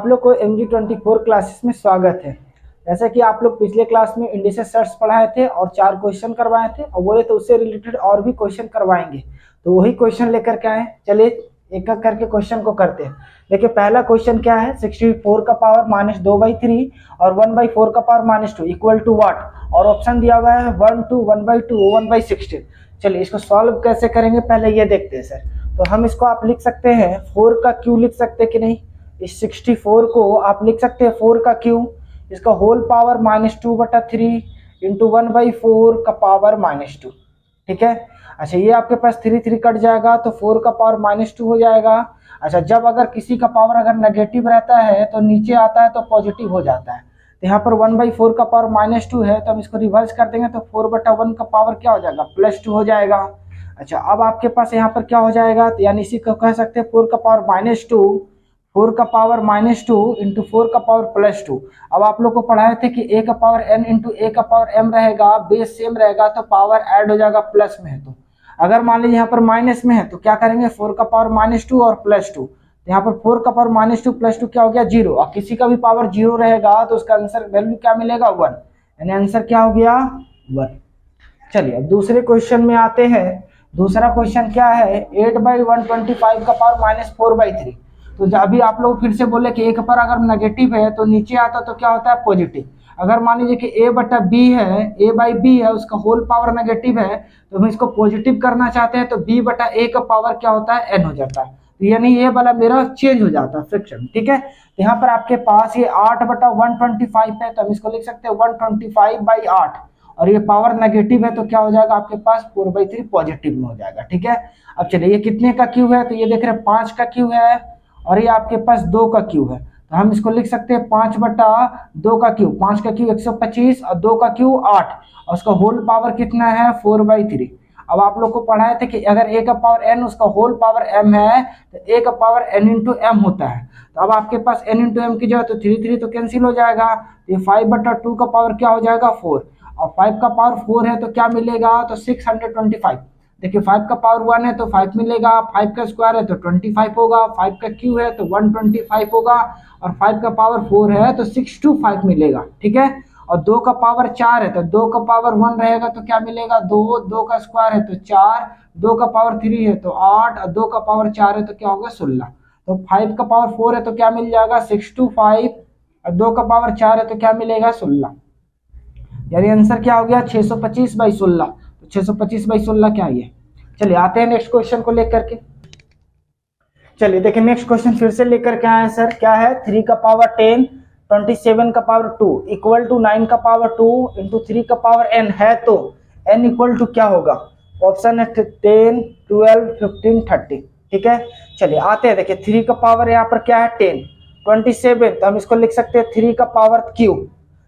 लोग को MG24 classes में स्वागत है। जैसे कि आप लोग पिछले क्लास में इंडिसेस सर्च पढ़ाए थे और 4 क्वेश्चन करवाए थे और बोले तो उससे रिलेटेड और भी क्वेश्चन करवाएंगे, तो वही क्वेश्चन लेकर के आए। चलिए एक एक करके क्वेश्चन को करते हैं। देखिए पहला क्वेश्चन क्या है, 64 का पावर -2/3 और 1/4 का पावर -2 इक्वल टू व्हाट, और ऑप्शन दिया हुआ है 1 2 1/2 1/16। चलिए इसको सॉल्व कैसे करेंगे पहले ये देखते हैं सर। तो हम इसको आप लिख सकते हैं 4 का क्यू लिख सकते हैं कि नहीं, इस 64 को आप लिख सकते हैं 4 का क्यू, इसका होल पावर -2/3 इंटू 1/4 का पावर -2। ठीक है, अच्छा ये आपके पास 3 कट जाएगा तो 4 का पावर -2 हो जाएगा। अच्छा जब अगर किसी का पावर अगर नेगेटिव रहता है तो नीचे आता है तो पॉजिटिव हो जाता है। तो यहाँ पर 1/4 का पावर -2 है तो हम इसको रिवर्स कर देंगे तो 4/1 का पावर क्या हो जाएगा, +2 हो जाएगा। अच्छा अब आपके पास यहाँ पर क्या हो जाएगा, तो यानी इसी को कह सकते हैं 4 का पावर -2, 4 का पावर -2 इंटू 4 का पावर +2। अब आप लोग को पढ़ाए थे कि a का पावर n इंटू a का पावर m रहेगा, बेस सेम रहेगा तो पावर ऐड हो जाएगा प्लस में है। तो अगर मान लीजिए यहाँ पर माइनस में है तो क्या करेंगे, 4 का पावर -2 और +2, तो यहाँ पर 4 का पावर -2 +2 क्या हो गया 0, और किसी का भी पावर 0 रहेगा तो उसका आंसर वैल्यू क्या मिलेगा 1, यानी आंसर क्या हो गया 1। चलिए अब दूसरे क्वेश्चन में आते हैं। दूसरा क्वेश्चन क्या है, 8/125 का पावर -4/3। तो अभी आप लोग फिर से बोले कि एक पर अगर नेगेटिव है तो नीचे आता तो क्या होता है पॉजिटिव। अगर मान लीजिए कि a/b है, a/b है, उसका होल पावर नेगेटिव है तो हम इसको पॉजिटिव करना चाहते हैं तो b/a का पावर क्या होता है n हो जाता है। तो यानी ये वाला मेरा चेंज हो जाता है फ्रैक्शन। ठीक है, तो यहाँ पर आपके पास ये 8/125 है तो हम इसको लिख सकते हैं 125/8, और ये पावर नेगेटिव है तो क्या हो जाएगा आपके पास 4/3 पॉजिटिव में हो जाएगा। ठीक है, अब चलिए ये कितने का क्यू है, तो ये देख रहे हैं 5 का क्यू है और ये आपके पास 2 का क्यू है। तो हम इसको लिख सकते हैं 5/2 का क्यू, 5 का क्यू 125 और 2 का क्यू 8, और उसका होल पावर कितना है 4/3। अब आप लोग को पढ़ाए थे कि अगर a का पावर n उसका होल पावर m है तो a का पावर n इंटू m होता है। तो अब आपके पास n इंटू m की जगह तो 3 तो कैंसिल हो जाएगा, ये 5/2 का पावर क्या हो जाएगा 4, और 5 का पावर 4 है तो क्या मिलेगा, तो 625। देखिए 5 का पावर 1 है तो 5 मिलेगा, 5 का स्क्वायर है तो 25 होगा, 5 का क्यू है तो 125 होगा, और 5 का पावर 4 है तो 625 मिलेगा। ठीक है, और 2 का पावर 4 है तो 2 का पावर 1 रहेगा तो क्या मिलेगा 2, 2 का स्क्वायर है तो 4, 2 का पावर 3 है तो 8, और 2 का पावर 4 है तो क्या होगा 16। तो 5 का पावर 4 है तो क्या मिल जाएगा 625, और 2 का पावर 4 है तो क्या मिलेगा 16, यानी आंसर क्या हो गया 625/16। तो 625/16 क्या है। चलिए आते हैं नेक्स्ट क्वेश्चन को लेकर के। चलिए देखिए नेक्स्ट क्वेश्चन फिर से लेकर के आए सर। क्या है, 3 का पावर 10 27 का पावर 2 इक्वल टू 9 का पावर 2 इंटू 3 का पावर n है तो n इक्वल टू क्या होगा। ऑप्शन है 10 12 15 30। ठीक है, चलिए आते हैं। देखिए 3 का पावर यहाँ पर क्या है 10, 27 तो हम इसको लिख सकते हैं 3 का पावर क्यूब,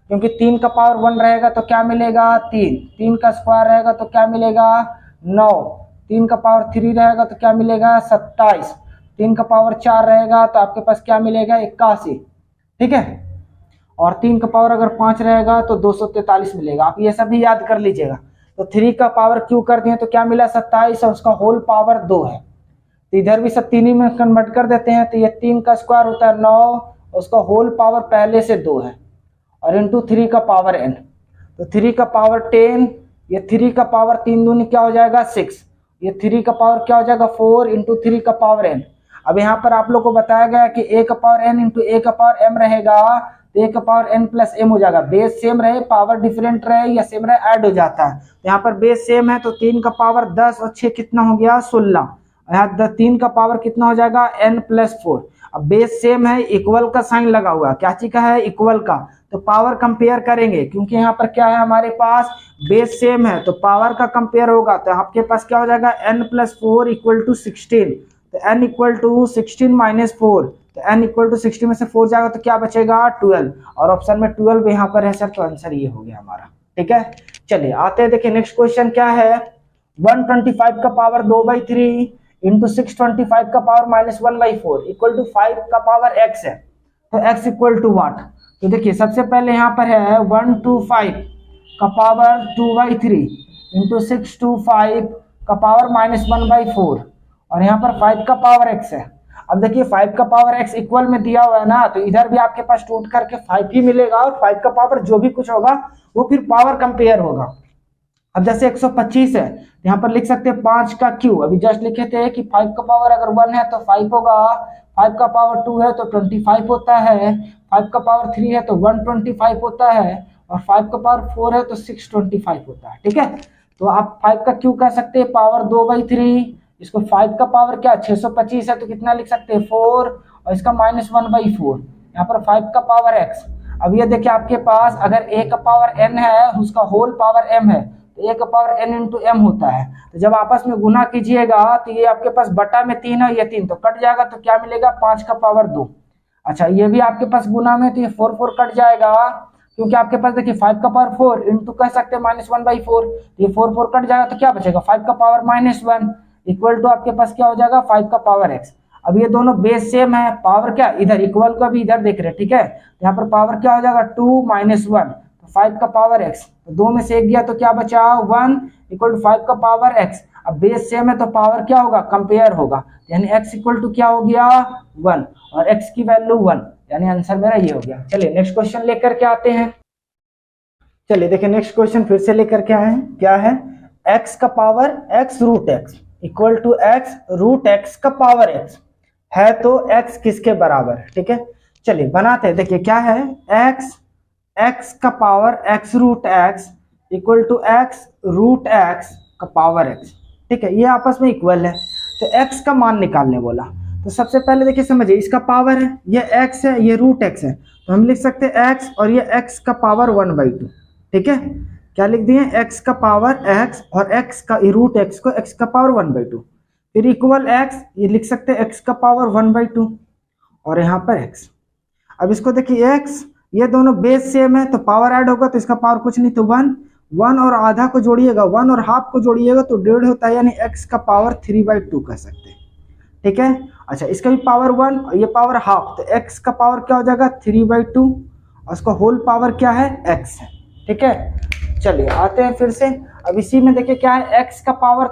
क्योंकि 3 का पावर 1 रहेगा तो क्या मिलेगा 3, 3 का स्क्वायर रहेगा तो क्या मिलेगा 9, 3 का पावर 3 रहेगा तो क्या मिलेगा 27, 3 का पावर 4 रहेगा तो आपके पास क्या मिलेगा 81। ठीक है, और 3 का पावर अगर 5 रहेगा तो 243 मिलेगा। आप ये सब भी याद कर लीजिएगा। तो 3 का पावर क्यू कर दिए तो क्या मिला 27, और उसका होल पावर 2 है, तो इधर भी सब 3 में कन्वर्ट कर देते हैं तो ये 3 का स्क्वायर होता है 9, उसका होल पावर पहले से 2 है, और इंटू 3 का पावर n, तो 3 का पावर 10, ये 3 का पावर 3 दूनी क्या हो जाएगा 6, ये 3 का पावर क्या हो जाएगा 4 इंटू 3 का पावर n। अब यहाँ पर आप लोग को बताया गया कि a का पावर n इंटू a का पावर m रहेगा तो a का पावर n प्लस m हो जाएगा। बेस सेम रहे, पावर डिफरेंट रहे या सेम रहे, ऐड हो जाता है। तो यहाँ पर बेस सेम है तो 3 का पावर 10 और 6 कितना हो गया 16, यहाँ 3 का पावर कितना हो जाएगा n प्लस 4। अब बेस सेम है, इक्वल का साइन लगा हुआ, क्या चीज का है इक्वल का, तो पावर कंपेयर करेंगे क्योंकि यहाँ पर क्या है हमारे पास बेस सेम है तो पावर का कंपेयर होगा। तो आपके पास क्या हो जाएगा n प्लस 4 इक्वल टू 16, तो n इक्वल टू 16 माइनस 4, तो n इक्वल टू 16 में से 4 जाएगा तो क्या बचेगा 12, और ऑप्शन में 12 यहाँ पर है सर, तो आंसर ये हो गया हमारा। ठीक है, चलिए आते हैं। देखिए नेक्स्ट क्वेश्चन क्या है, 125 का पावर 2/3 इंटू 625 का पावर -1/4 इक्वल टू 5 का पावर x है, तो x इक्वल टू व्हाट। तो देखिए सबसे पहले यहाँ पर है 125 का पावर 2/3 इंटू 625 का पावर -1/4, और यहाँ पर 5 का पावर x है। अब देखिए 5 का पावर x इक्वल में दिया हुआ है ना, तो इधर भी आपके पास टूट करके 5 ही मिलेगा और 5 का पावर जो भी कुछ होगा वो फिर पावर कंपेयर होगा। अब जैसे 125 है, यहाँ पर लिख सकते हैं 5 का क्यू, अभी जस्ट लिखे थे कि 5 का पावर अगर 1 है तो 5 होगा, 5 का पावर 2 है तो 25 होता है, 5 का पावर 3 है तो 125 होता है, और 5 का पावर 4 है तो 625 होता है। ठीक है, तो आप 5 का क्यू कह सकते हैं पावर 2/3, इसको 5 का पावर क्या 625 है तो कितना लिख सकते हैं 4, और इसका -1/4, यहाँ पर 5 का पावर x। अब ये देखिए आपके पास अगर a का पावर n है उसका होल पावर m है, तो a का पावर n इंटू m होता है, तो जब आपस में गुना कीजिएगा तो ये आपके पास बटा में 3 है, ये 3 तो कट जाएगा, तो क्या मिलेगा 5 का पावर 2। अच्छा ये भी आपके पास गुना में, तो ये 4 कट जाएगा, क्योंकि आपके पास देखिए 5 का पावर 4 इंटू कह सकते हैं -1/4, तो ये 4 कट जाएगा, तो क्या बचेगा 5 का पावर -1 इक्वल टू आपके पास क्या हो जाएगा 5 का पावर x। अब ये दोनों बेस सेम है, पावर क्या इधर इक्वल का भी इधर देख रहे हैं। ठीक है, यहाँ पर पावर क्या हो जाएगा 2 - 1, तो 5 का पावर x, तो 2 में से 1 गया तो क्या बचा 1 इक्वल टू 5 का पावर x। अब बेस सेम है तो पावर क्या होगा कंपेयर होगा, यानी x इक्वल टू क्या हो गया 1 और x की वैल्यू 1, यानी आंसर मेरा ये हो गया। चलिए नेक्स्ट क्वेश्चन लेकर के आते हैं। चलिए देखिए नेक्स्ट क्वेश्चन फिर से लेकर के आए हैं, क्या है x का power x root x equal to x root x का पावर x है, तो x किसके बराबर है। ठीक है, चलिए बनाते हैं। देखिए क्या है x का power x root x equal to x root x का पावर x। ठीक है, ये आपस में इक्वल है, तो x का मान निकालने बोला। तो सबसे पहले देखिए समझिए, इसका पावर है ये x है, ये रूट x है, तो हम लिख सकते हैं x और ये x का पावर 1/2। ठीक है, क्या लिख दिए x का पावर x और x का रूट x को x का पावर 1/2, फिर इक्वल x, ये लिख सकते हैं x का पावर 1/2 और यहाँ पर x। अब इसको देखिए x, ये दोनों बेस सेम है तो पावर ऐड होगा, तो इसका पावर कुछ नहीं तो 1 और आधा को जोड़िएगा 1 और हाफ को जोड़िएगा तो 1.5 होता है, यानी x का पावर 3/2 कह सकते हैं। ठीक है, अच्छा इसका भी पावर 1 और ये पावर हाफ, तो x का पावर क्या हो जाएगा 3/2 और उसका होल पावर क्या है x है। ठीक है, चलिए आते हैं फिर से। अब इसी में देखिए क्या है x का पावर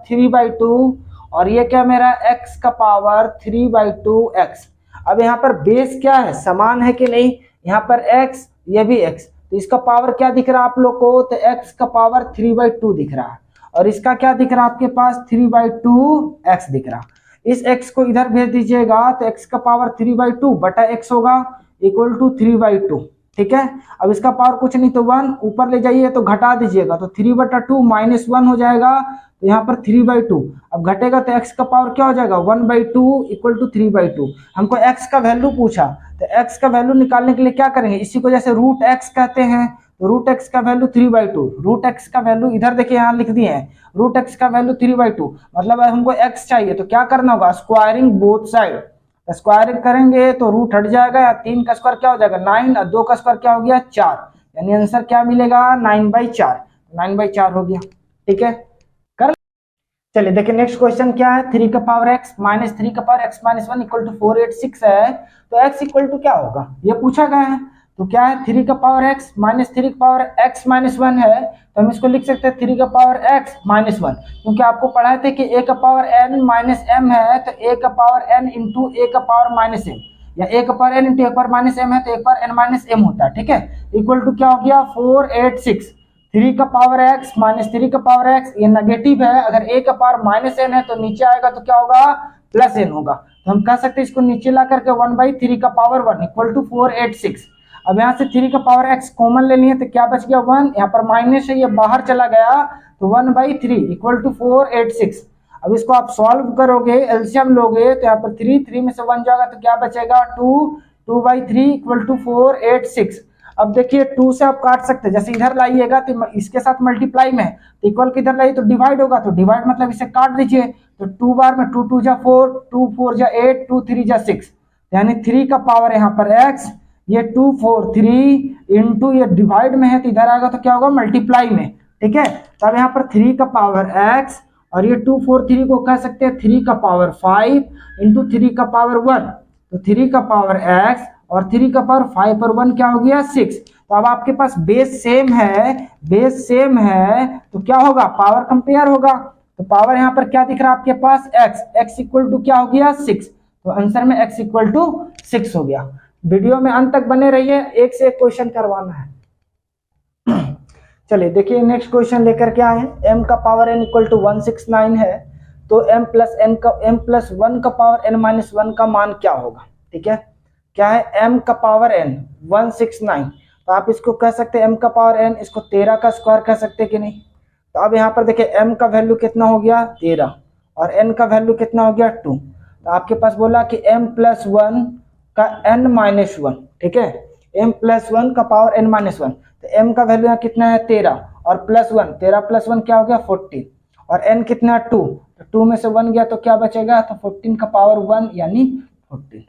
3/2 और ये क्या मेरा x का पावर 3/2x। अब यहाँ पर बेस क्या है समान है कि नहीं, यहाँ पर x ये भी x, तो इसका पावर क्या दिख रहा है आप लोग को, तो x का पावर 3/2 दिख रहा है, और इसका क्या दिख रहा है आपके पास 3/2x दिख रहा। इस x को इधर भेज दीजिएगा तो x का पावर 3/2 बटा x होगा इक्वल टू 3/2। ठीक है, अब इसका पावर कुछ नहीं तो 1, ऊपर ले जाइए तो घटा दीजिएगा, तो 3/2 -1 हो जाएगा, तो यहाँ पर 3/2। अब घटेगा तो x का पावर क्या हो जाएगा 1/2 इक्वल टू 3/2। हमको x का वैल्यू पूछा, तो x का वैल्यू निकालने के लिए क्या करेंगे, इसी को जैसे रूट x कहते हैं, तो रूट x का वैल्यू 3/2, रूट x का वैल्यू इधर देखिए यहाँ लिख दिए हैं, रूट x का वैल्यू 3/2, मतलब हमको x चाहिए तो क्या करना होगा स्क्वायरिंग बोथ साइड, स्क्वायरिंग करेंगे तो रूट हट जाएगा, या 3 का स्क्वायर क्या हो जाएगा 9 और 2 का स्क्वायर क्या हो गया 4, यानी आंसर क्या मिलेगा 9/4, 9/4 हो गया। ठीक है, कर चलिए देखिए नेक्स्ट क्वेश्चन क्या है, 3 का पावर x माइनस 3 का power x minus 1 equal to 486 है, तो x इक्वल टू क्या होगा ये पूछा गया है। तो क्या है 3 का पावर x माइनस 3 का पावर x माइनस 1 है, तो हम इसको लिख सकते हैं 3 का पावर x माइनस 1, क्योंकि आपको पढ़ाए थे कि a का पावर n माइनस m है, तो a का पावर n इंटू a का पावर माइनस m, या a का पावर n इंटू a का पावर माइनस m है तो a का पावर n माइनस m होता है। ठीक है, इक्वल टू क्या हो गया 486, 3 का पावर x माइनस 3 का पावर x, ये नेगेटिव है, अगर a का पावर माइनस n है तो नीचे आएगा तो क्या होगा प्लस n होगा, तो हम कह सकते हैं इसको नीचे ला करके 1/3 का पावर 1 इक्वल टू 486। अब यहाँ से 3 का पावर x कॉमन ले लिए तो क्या बच गया 1, यहाँ पर माइनस है ये बाहर चला गया, तो 1/3 इक्वल टू 486। अब इसको आप सॉल्व करोगे एलसीएम लोगे तो यहाँ पर 3 में से 1 जाएगा तो क्या बचेगा 2/3 इक्वल टू 486। अब देखिए 2 से आप काट सकते हैं, जैसे इधर लाइएगा तो इसके साथ मल्टीप्लाई में, तो इक्वल के इधर लाइए तो डिवाइड होगा, तो डिवाइड मतलब इसे काट दीजिए, तो 2 बार में 2 2 जा 4, 2 4 जा 8, 2 3 जा 6, यानी 3 का पावर यहाँ पर x, ये 2 4 3 इंटू ये डिवाइड में है तो इधर आएगा तो क्या होगा मल्टीप्लाई में। ठीक है, तो अब यहाँ पर 3 का पावर x और ये 2 4 3 को कह सकते हैं 3 का पावर 5 इंटू 3 का पावर 1, तो 3 का पावर x और 3 का पावर 5 पर 1 क्या हो गया 6। तो अब आपके पास बेस सेम है, बेस सेम है तो क्या होगा पावर कंपेयर होगा, तो पावर यहाँ पर क्या दिख रहा है आपके पास x इक्वल टू क्या हो गया 6, तो आंसर में x इक्वल टू 6 हो गया। वीडियो में अंत तक बने रहिए, एक से एक क्वेश्चन करवाना है। चलिए देखिए नेक्स्ट क्वेश्चन लेकर के आए, m का पावर n इक्वल टू 169 है, तो m प्लस 1 का पावर n माइनस 1 का मान क्या होगा। ठीक है, क्या है m का पावर n 169, तो आप इसको कह सकते हैं m का पावर n, इसको 13 का स्क्वायर कह सकते हैं कि नहीं। तो अब यहाँ पर देखिए m का वैल्यू कितना हो गया 13 और n का वैल्यू कितना हो गया 2, तो आपके पास बोला कि m प्लस 1 का n माइनस 1। ठीक है, m प्लस 1 का पावर n माइनस 1, तो m का वैल्यू यहाँ कितना है 13 और प्लस 1, 13 प्लस 1 क्या हो गया 14 और n कितना 2, तो 2 में से 1 गया तो क्या बचेगा, तो 14 का पावर 1 यानी 14,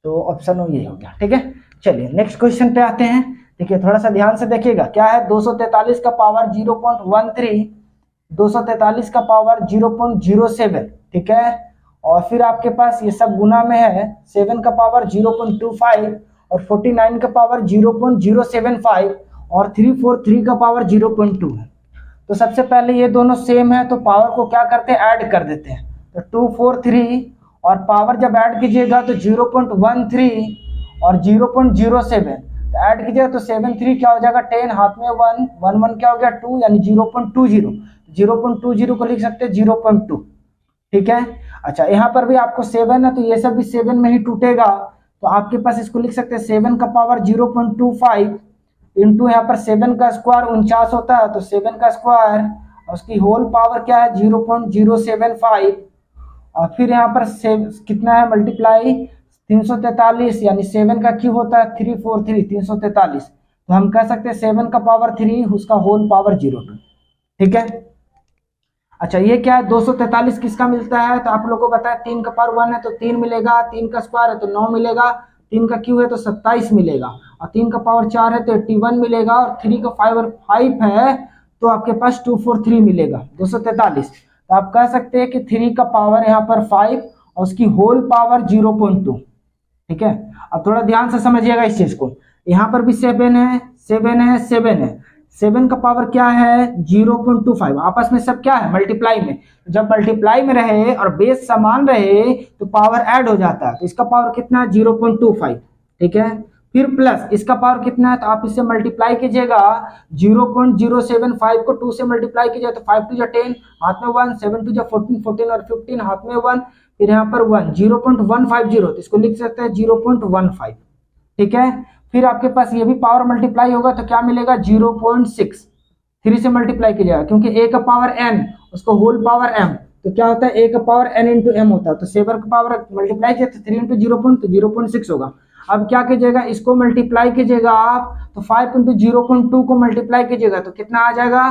तो ऑप्शन हो ये हो गया। ठीक है, चलिए नेक्स्ट क्वेश्चन पे आते हैं। देखिए थोड़ा सा ध्यान से देखिएगा, क्या है 243 का पावर 0.13, 243 का पावर 0.07। ठीक है, और फिर आपके पास ये सब गुना में है, 7 का पावर 0.25 और 49 का पावर 0.075 और 343 का पावर 0.2 है। तो सबसे पहले ये दोनों सेम है तो पावर को क्या करते हैं, ऐड कर देते हैं। तो 243 और पावर जब ऐड कीजिएगा तो 0.13 और 0.07, तो ऐड कीजिएगा तो 7 3 क्या हो जाएगा 10, हाथ में 1 1 1 क्या हो गया 2 यानी 0.20, 0.20 को लिख सकते हैं 0.2। ठीक है, अच्छा यहाँ पर भी आपको 7 है तो ये सब भी 7 में ही टूटेगा, तो आपके पास इसको लिख सकते हैं 7 का पावर 0.25 इंटू यहाँ पर 7 का स्क्वायर 49 होता है, तो 7 का स्क्वायर और उसकी होल पावर क्या है 0.075 और फिर यहाँ पर कितना है मल्टीप्लाई 343 यानी 7 का क्यूब होता है 343 343, तो हम कह सकते हैं 7 का पावर 3 उसका होल पावर 02। ठीक है, अच्छा ये क्या है 243 किसका मिलता है, तो आप लोगों को बताया 3 का पावर 1 है तो 3 मिलेगा, 3 का स्क्वायर है तो 9 मिलेगा, 3 का क्यूब है तो 27 मिलेगा और 3 का पावर 4 है तो 81 मिलेगा और 3 का पावर 5 है तो आपके पास 243 मिलेगा 243। तो आप कह सकते हैं कि 3 का पावर यहाँ पर 5 और उसकी होल पावर 0.2। ठीक है, अब थोड़ा ध्यान से समझिएगा इस चीज को, यहाँ पर भी 7 है 7 है 7 है, 7 का पावर क्या है 0.25, आपस में सब क्या है मल्टीप्लाई में, जब मल्टीप्लाई में रहे और बेस समान रहे तो पावर ऐड हो जाता है, तो इसका पावर कितना है 0.25। ठीक है, फिर प्लस इसका पावर कितना है, तो आप इससे मल्टीप्लाई कीजिएगा 0.075 को 2 से मल्टीप्लाई कीजिएगा तो 5 2 10 हाथ में 1, 7 2 14 14 और 15 हाथ में 1, फिर यहाँ पर 1 0.150, तो इसको लिख सकते हैं 0.15। ठीक है, फिर आपके पास ये भी पावर मल्टीप्लाई होगा तो क्या मिलेगा 0.6, 3 से मल्टीप्लाई कीजिएगा क्योंकि a का पावर n उसको होल पावर m, तो क्या होता है a का पावर n इंटू m होता है, तो 7 का पावर मल्टीप्लाई किया तो 3 इंटू 0.6 होगा। अब क्या कीजिएगा इसको मल्टीप्लाई कीजिएगा आप, तो 5 इंटू 0.2 को मल्टीप्लाई कीजिएगा तो कितना आ जाएगा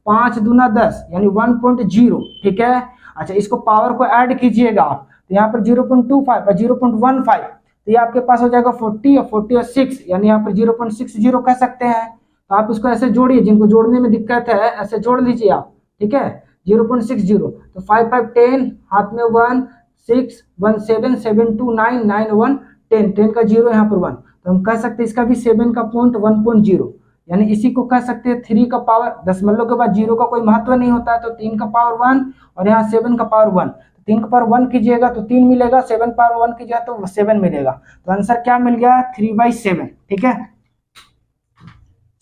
5 दूना 10 यानी 1.0। ठीक है, अच्छा इसको पावर को ऐड कीजिएगा आप, तो यहाँ पर 0.25 और 0.15, तो ये आपके पास हो जाएगा 40 और 6 यानी यहाँ पर 0.60 कह सकते हैं। तो आप इसको ऐसे जोड़िए, जिनको जोड़ने में दिक्कत है ऐसे जोड़ लीजिए आप। ठीक है, 0.60 तो 5 5 10 हाथ में 1 6 1 7 7 2 9 9 1 10 10 का 0 यहाँ पर 1, तो हम कह सकते हैं इसका भी 7 का पॉइंट 1.0 यानी इसी को कह सकते हैं 3 का पावर, दशमलव के बाद 0 का कोई महत्व नहीं होता है, तो 3 का पावर 1 और यहाँ 7 का पावर 1, 3 का पावर 1 कीजिएगा तो 3 मिलेगा, 7 पावर 1 कीजिएगा तो 7 मिलेगा, तो आंसर क्या मिल गया 3/7। ठीक है,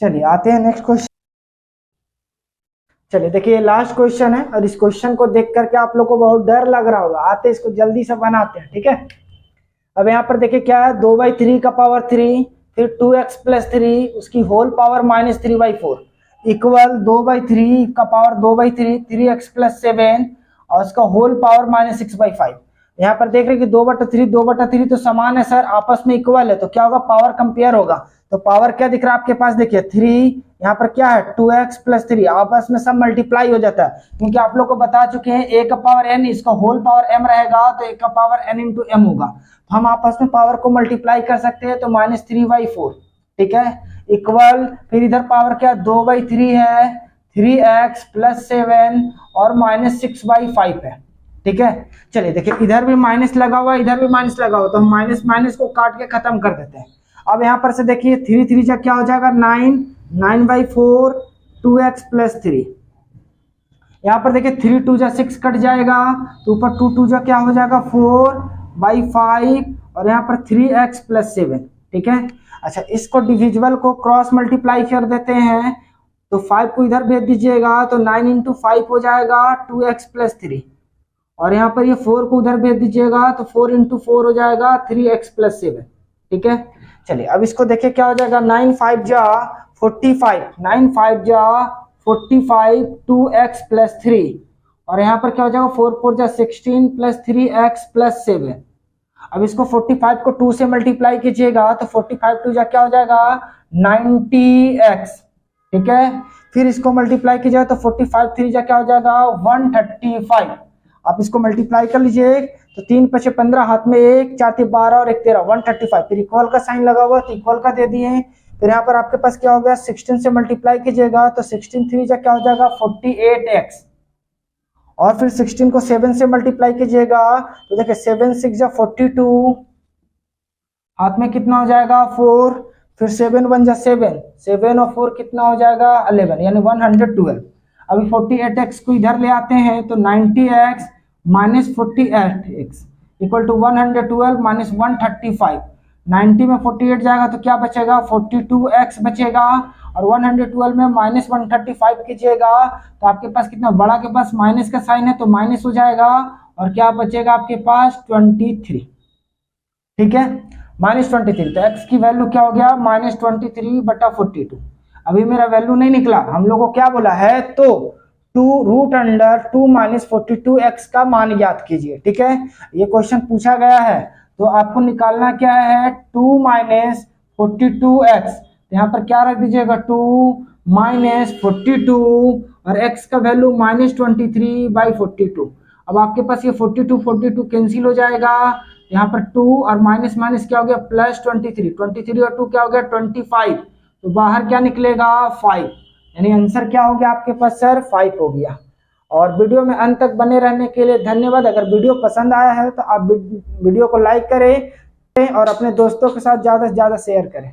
चलिए आते हैं नेक्स्ट क्वेश्चन। चलिए देखिए लास्ट क्वेश्चन है और इस क्वेश्चन को देख करके आप लोग को बहुत डर लग रहा होगा, आते इसको जल्दी से बनाते हैं। ठीक है, अब यहाँ पर देखिए क्या है 2/3 का पावर 3 फिर 2x प्लस 3 उसकी होल पावर माइनस 3/4 इक्वल 2/3 का पावर 2/3 3x प्लस 7 और उसका होल पावर माइनस 6/5। यहाँ पर देख रहे हैं कि 2/3 तो समान है सर, आपस में इक्वल है, तो क्या होगा पावर कंपेयर होगा, तो पावर क्या दिख रहा है आपके पास देखिए 3 यहाँ पर क्या है 2x प्लस 3 आपस में सब मल्टीप्लाई हो जाता है, क्योंकि आप लोग को बता चुके हैं a का पावर n इसका होल पावर m रहेगा तो a का पावर n इंटू m होगा, तो हम आपस में पावर को मल्टीप्लाई कर सकते हैं तो माइनस 3/4। ठीक है, इक्वल फिर इधर पावर क्या 2/3 है 3x प्लस 7 और माइनस 6/5 है। ठीक है, चलिए देखिए इधर भी माइनस लगा हुआ इधर भी माइनस लगा हुआ, तो हम माइनस माइनस को काट के खत्म कर देते हैं। अब यहाँ पर से देखिए 3 3 जा क्या हो जाएगा 9 9/4 2x प्लस 3, यहाँ पर देखिए 3 2 जा 6 कट जाएगा, तो ऊपर 2 2 जा क्या हो जाएगा 4/5 और यहाँ पर 3x + 7। ठीक है। अच्छा, इसको डिविजिबल को क्रॉस मल्टीप्लाई कर देते हैं, तो 5 को इधर भेज दीजिएगा तो 9 × 5 हो जाएगा 2x + 3, और यहाँ पर ये 4 को उधर भेज दीजिएगा तो 4 × 4 हो जाएगा 3x + 7। ठीक है। चलिए अब इसको देखिए क्या हो जाएगा, 9 5 जा 45, 9 5 जा 45 2x + 3, और यहाँ पर क्या हो जाएगा 4 4 जा 16 + 3x + 7। अब इसको 45 को 2 से मल्टीप्लाई कीजिएगा तो 45 2 जा क्या हो जाएगा 90x। ठीक है। फिर इसको मल्टीप्लाई कीजिएगा तो 45 3 जा क्या हो जाएगा 135। आप इसको मल्टीप्लाई कर लीजिए तो 3 × 5 = 15, हाथ में 1 4 3 12 और 1 13 135। फिर इक्वल का साइन लगा हुआ तो इक्वल का दे दिए। फिर यहाँ पर आपके पास क्या हो गया 16 से मल्टीप्लाई कीजिएगा तो 16 3 जा क्या हो जाएगा 48x, और फिर 16 को 7 से मल्टीप्लाई कीजिएगा तो देखिए 7 6 जा 42, हाथ में कितना हो जाएगा 4, फिर 7 1 जा 7, 7 और 4 कितना हो जाएगा 11, यानी 112। अभी 48x को इधर ले आते हैं तो 90x - 48x = 112 - 135। 90 में 48 जाएगा तो क्या बचेगा 42x बचेगा, और 112 में -135 कीजिएगा तो आपके पास कितना, बड़ा के पास माइनस का साइन है तो माइनस हो जाएगा, और क्या बचेगा आपके पास 23। ठीक है, -23। तो x की वैल्यू क्या हो गया -23/42। अभी मेरा वैल्यू नहीं निकला, हम लोग को क्या बोला है, तो 2√2 - 42x का मान ज्ञात कीजिए। ठीक है, ये क्वेश्चन पूछा गया है, तो आपको निकालना क्या है 2 - 42x, यहाँ पर क्या रख दीजिएगा 2 - 42 और x का वैल्यू -23/42। अब आपके पास ये 42 कैंसिल हो जाएगा, यहाँ पर 2 और माइनस माइनस क्या हो गया +23, 23 और 2 क्या हो गया 25, तो बाहर क्या निकलेगा 5, यानी आंसर क्या हो गया आपके पास सर 5 हो गया। और वीडियो में अंत तक बने रहने के लिए धन्यवाद। अगर वीडियो पसंद आया है तो आप वीडियो को लाइक करें और अपने दोस्तों के साथ ज़्यादा से ज़्यादा शेयर करें।